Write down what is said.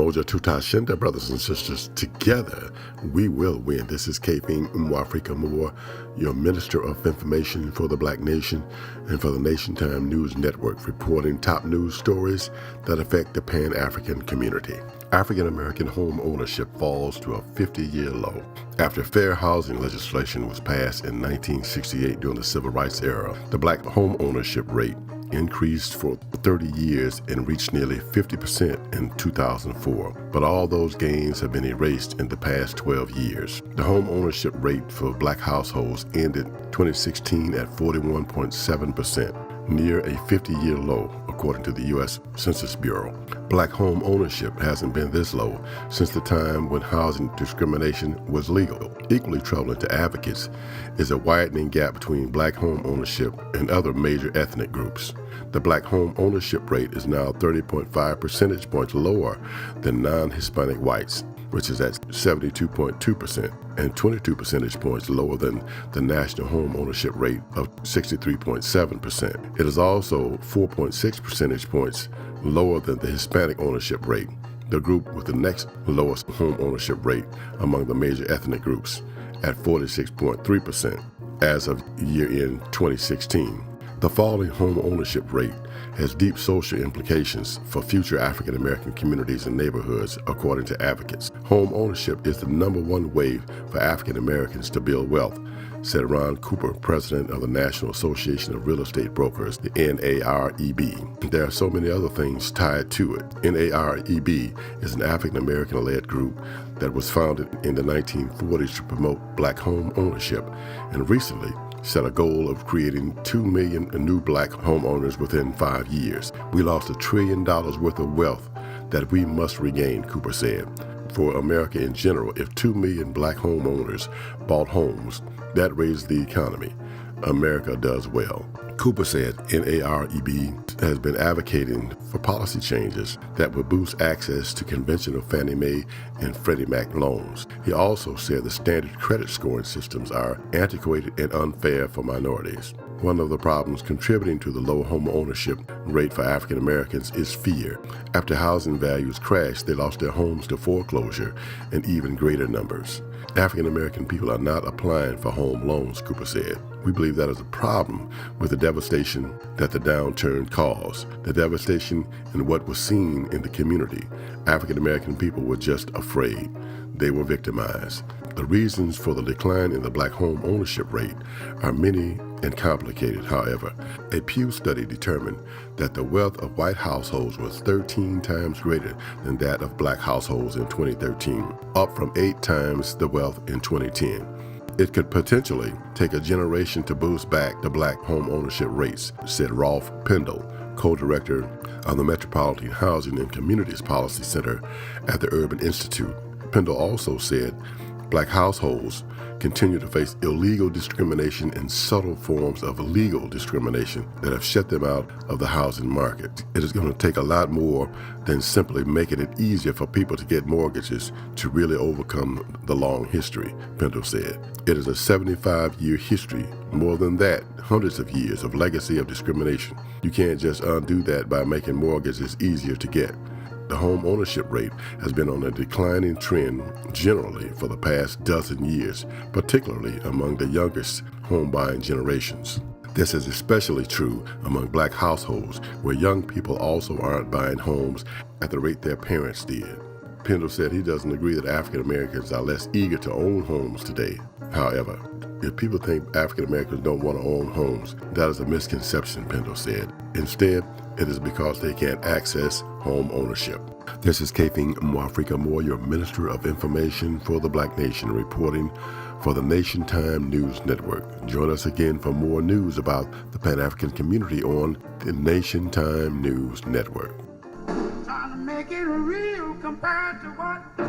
Moja Tutashinda, brothers and sisters, together we will win. This is Kafing Mwafrika Moore, your Minister of Information for the Black Nation and for the Nation Time News Network, reporting top news stories that affect the Pan-African community. African-American home ownership falls to a 50-year low. After fair housing legislation was passed in 1968 during the Civil Rights era, the black home ownership rate increased for 30 years and reached nearly 50% in 2004. But all those gains have been erased in the past 12 years. The home ownership rate for black households ended 2016 at 41.7%, near a 50-year low, according to the U.S. Census Bureau. Black home ownership hasn't been this low since the time when housing discrimination was legal. Equally troubling to advocates is a widening gap between black home ownership and other major ethnic groups. The black home ownership rate is now 30.5 percentage points lower than non-Hispanic whites, which is at 72.2%, and 22 percentage points lower than the national home ownership rate of 63.7%. It is also 4.6 percentage points lower than the Hispanic ownership rate, the group with the next lowest home ownership rate among the major ethnic groups, at 46.3% as of year-end 2016. The falling home ownership rate has deep social implications for future African American communities and neighborhoods, according to advocates. Home ownership is the number one way for African Americans to build wealth, said Ron Cooper, president of the National Association of Real Estate Brokers, the NAREB. There are so many other things tied to it. NAREB is an African American-led group that was founded in the 1940s to promote black home ownership, and recently set a goal of creating 2 million new black homeowners within 5 years. We lost $1 trillion worth of wealth that we must regain, Cooper said. For America in general, if 2 million black homeowners bought homes, that raised the economy. America does well. Cooper said NAREB has been advocating for policy changes that would boost access to conventional Fannie Mae and Freddie Mac loans. He also said the standard credit scoring systems are antiquated and unfair for minorities. One of the problems contributing to the low home ownership rate for African Americans is fear. After housing values crashed, they lost their homes to foreclosure in even greater numbers. African American people are not applying for home loans, Cooper said. We believe that is a problem with the devastation that the downturn caused, the devastation in what was seen in the community. African American people were just afraid. They were victimized. The reasons for the decline in the black home ownership rate are many and complicated. However, a Pew study determined that the wealth of white households was 13 times greater than that of black households in 2013, up from 8 times the wealth in 2010. It could potentially take a generation to boost back the black home ownership rates, said Rolf Pendle, co-director of the Metropolitan Housing and Communities Policy Center at the Urban Institute. Pendle also said black households continue to face illegal discrimination and subtle forms of legal discrimination that have shut them out of the housing market. It is going to take a lot more than simply making it easier for people to get mortgages to really overcome the long history, Pendle said. It is a 75-year history, more than that, hundreds of years of legacy of discrimination. You can't just undo that by making mortgages easier to get. The home ownership rate has been on a declining trend generally for the past dozen years, particularly among the youngest home buying generations. This is especially true among black households, where young people also aren't buying homes at the rate their parents did. Pendle said he doesn't agree that African Americans are less eager to own homes today. However, if people think African Americans don't want to own homes, that is a misconception, Pendle said. Instead, it is because they can't access home ownership. This is Kafing Mwafrika Moore, your Minister of Information for the Black Nation, reporting for the Nation Time News Network. Join us again for more news about the Pan-African community on the Nation Time News Network. Trying to make it real compared to what